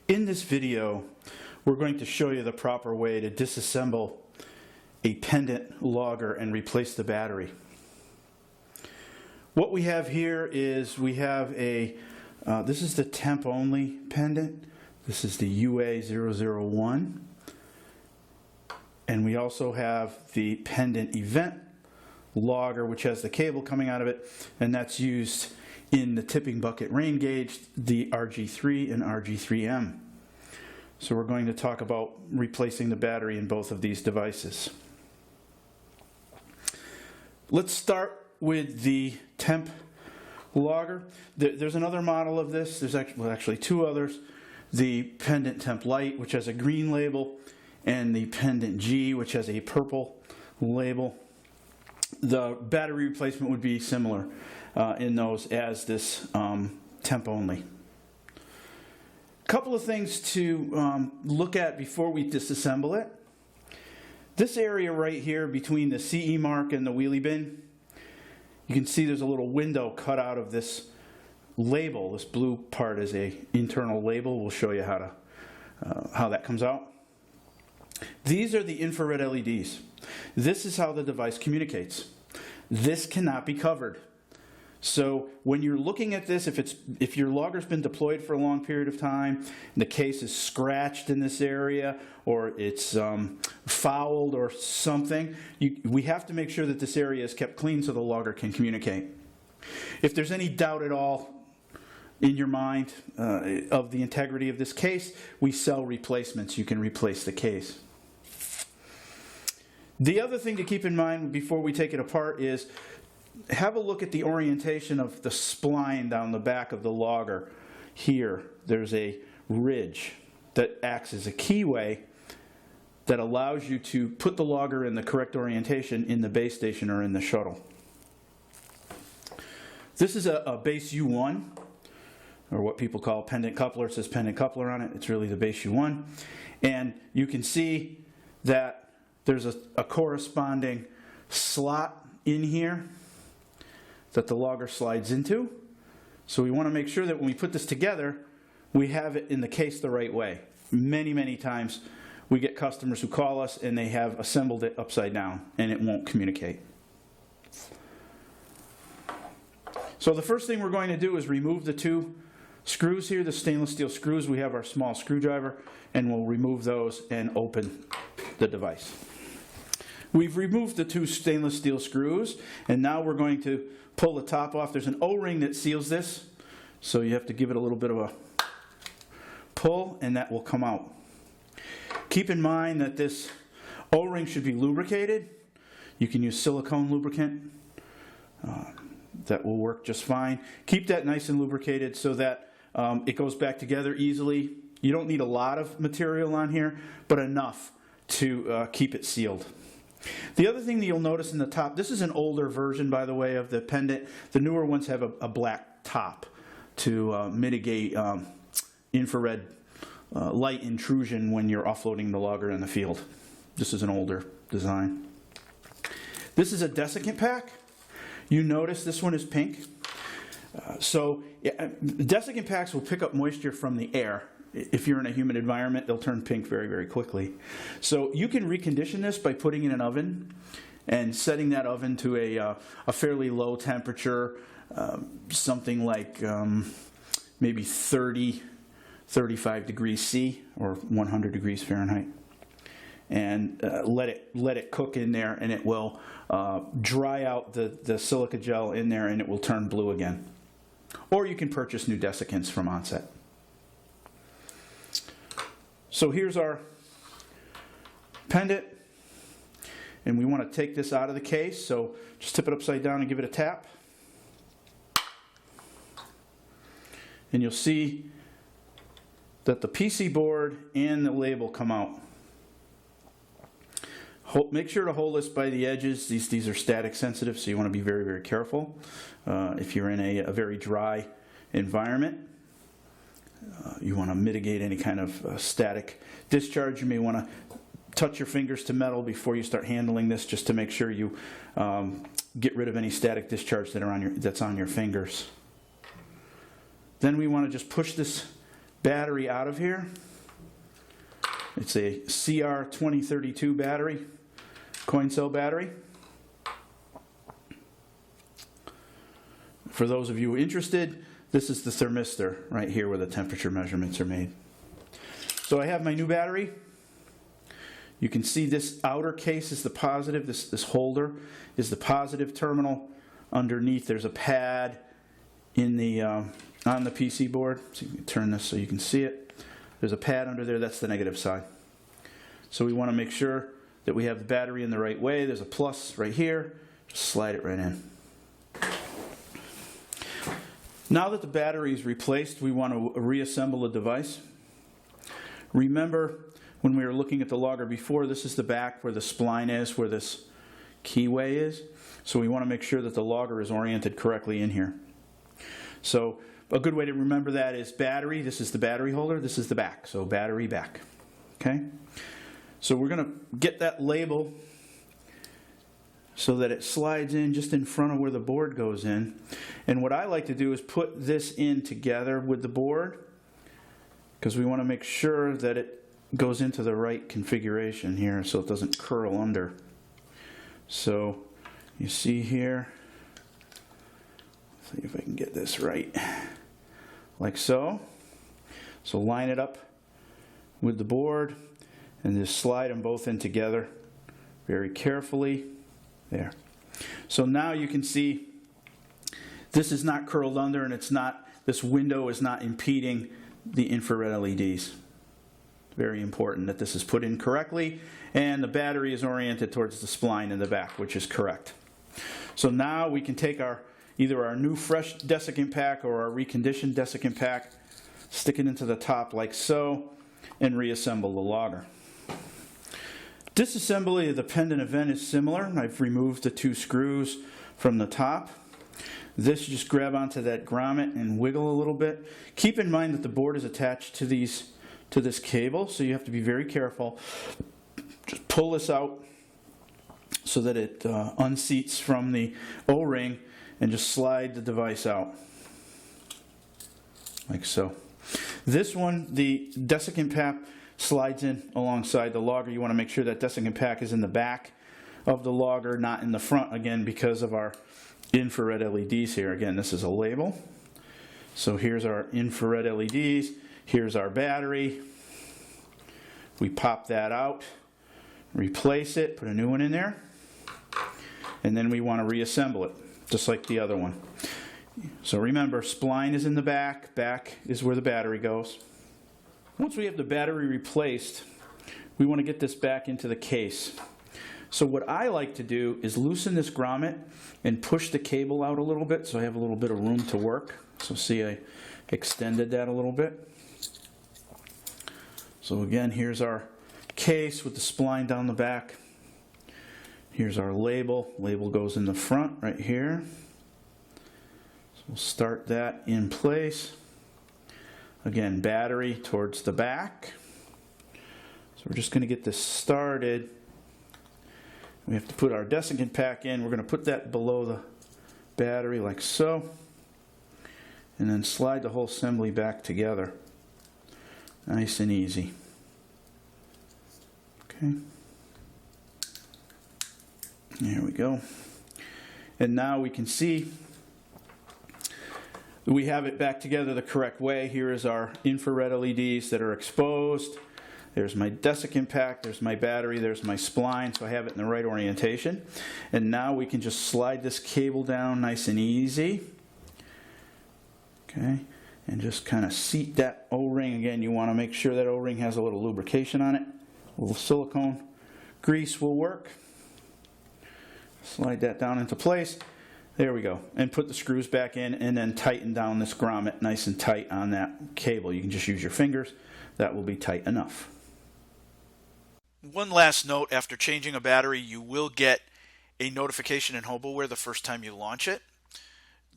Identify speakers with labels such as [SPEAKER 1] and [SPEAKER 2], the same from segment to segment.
[SPEAKER 1] In this video, we're going to show you the proper way to disassemble a Pendant logger and replace the battery. What we have here is we have this is the temp only Pendant. This is the UA001. And we also have the Pendant event logger, which has the cable coming out of it, and that's used in the tipping bucket rain gauge, the RG3 and RG3M. So we're going to talk about replacing the battery in both of these devices. Let's start with the temp logger. There's another model of this. There's actually two others. The Pendant Temp Light, which has a green label, and the Pendant G, which has a purple label. The battery replacement would be similar in those as this temp only. Couple of things to look at before we disassemble it. This area right here between the CE mark and the wheelie bin, you can see there's a little window cut out of this label. This blue part is an internal label. We'll show you how that comes out. These are the infrared LEDs. This is how the device communicates. This cannot be covered. So when you're looking at this, if your logger's been deployed for a long period of time, and the case is scratched in this area, or it's fouled or something, we have to make sure that this area is kept clean so the logger can communicate. If there's any doubt at all in your mind of the integrity of this case, we sell replacements. You can replace the case. The other thing to keep in mind before we take it apart is have a look at the orientation of the spline down the back of the logger. Here, there's a ridge that acts as a keyway that allows you to put the logger in the correct orientation in the base station or in the shuttle. This is a base U1, or what people call pendant coupler. It says pendant coupler on it. It's really the base U1. And you can see that there's a corresponding slot in here that the logger slides into. So we want to make sure that when we put this together, we have it in the case the right way. Many, many times we get customers who call us and they have assembled it upside down and it won't communicate. So the first thing we're going to do is remove the two screws here, the stainless steel screws. We have our small screwdriver, and we'll remove those and open the device. We've removed the two stainless steel screws, and now we're going to pull the top off. There's an O-ring that seals this, so you have to give it a little bit of a pull, and that will come out. Keep in mind that this O-ring should be lubricated. You can use silicone lubricant. That will work just fine. Keep that nice and lubricated so that it goes back together easily. You don't need a lot of material on here, but enough to keep it sealed. The other thing that you'll notice in the top, this is an older version, by the way, of the Pendant. The newer ones have a black top to mitigate infrared light intrusion when you're offloading the logger in the field. This is an older design. This is a desiccant pack. You notice this one is pink. Desiccant packs will pick up moisture from the air. If you're in a humid environment, they'll turn pink very, very quickly. So you can recondition this by putting in an oven and setting that oven to a fairly low temperature, something like maybe 30, 35 degrees C or 100 degrees Fahrenheit. And let it cook in there, and it will dry out the silica gel in there, and it will turn blue again. Or you can purchase new desiccants from Onset. So here's our Pendant, and we want to take this out of the case, so just tip it upside down and give it a tap. And you'll see that the PC board and the label come out. Make sure to hold this by the edges. These are static sensitive, so you want to be very, very careful if you're in a very dry environment. You want to mitigate any kind of static discharge. You may want to touch your fingers to metal before you start handling this, just to make sure you get rid of any static discharge that's on your fingers. Then we want to just push this battery out of here. It's a CR2032 battery, coin cell battery. For those of you interested, this is the thermistor right here where the temperature measurements are made. So I have my new battery. You can see this outer case is the positive. This holder is the positive terminal. Underneath there's a pad in the on the PC board. So you can turn this so you can see it. There's a pad under there. That's the negative side. So we want to make sure that we have the battery in the right way. There's a plus right here. Just slide it right in. Now that the battery is replaced, we want to reassemble the device. Remember when we were looking at the logger before, this is the back where the spline is, where this keyway is. So we want to make sure that the logger is oriented correctly in here. So a good way to remember that is battery. This is the battery holder. This is the back. So battery back. Okay? So we're going to get that label so that it slides in just in front of where the board goes in. And what I like to do is put this in together with the board because we want to make sure that it goes into the right configuration here so it doesn't curl under. So you see here, see if I can get this right, like so. So line it up with the board and just slide them both in together very carefully. There. So now you can see this is not curled under and it's not, this window is not impeding the infrared LEDs. Very important that this is put in correctly and the battery is oriented towards the spline in the back, which is correct. So now we can take either our new fresh desiccant pack or our reconditioned desiccant pack, stick it into the top like so, and reassemble the logger. Disassembly of the pendant event is similar. I've removed the 2 screws from the top. This, you just grab onto that grommet and wiggle a little bit. Keep in mind that the board is attached to this cable, so you have to be very careful. Just pull this out so that it unseats from the O-ring and just slide the device out like so. This one, the desiccant pack, slides in alongside the logger. You want to make sure that desiccant pack is in the back of the logger, not in the front, again, because of our infrared LEDs here. Again, this is a label. So here's our infrared LEDs. Here's our battery. We pop that out, replace it, put a new one in there, and then we want to reassemble it, just like the other one. So remember, spline is in the back. Back is where the battery goes. Once we have the battery replaced, we want to get this back into the case. So what I like to do is loosen this grommet and push the cable out a little bit so I have a little bit of room to work. So see, I extended that a little bit. So again, here's our case with the spline down the back. Here's our label. Label goes in the front right here. So we'll start that in place. Again, battery towards the back. So we're just going to get this started. We have to put our desiccant pack in. We're going to put that below the battery like so. And then slide the whole assembly back together. Nice and easy. Okay. There we go. And now we can see we have it back together the correct way. Here is our infrared LEDs that are exposed. There's my desiccant pack, there's my battery, there's my spline, so I have it in the right orientation. And now we can just slide this cable down nice and easy. Okay, and just kind of seat that O-ring. Again, you want to make sure that O-ring has a little lubrication on it. A little silicone grease will work. Slide that down into place. There we go. And put the screws back in and then tighten down this grommet nice and tight on that cable. You can just use your fingers. That will be tight enough.
[SPEAKER 2] One last note, after changing a battery, you will get a notification in HOBOware the first time you launch it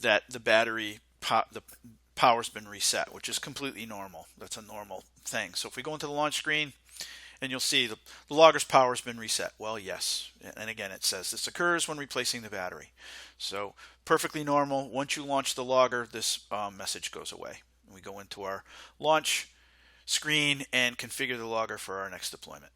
[SPEAKER 2] that the battery, the power's been reset, which is completely normal. That's a normal thing. So if we go into the launch screen, and you'll see the logger's power has been reset. Well, yes. And again, it says this occurs when replacing the battery. So perfectly normal. Once you launch the logger, this message goes away. We go into our launch screen and configure the logger for our next deployment.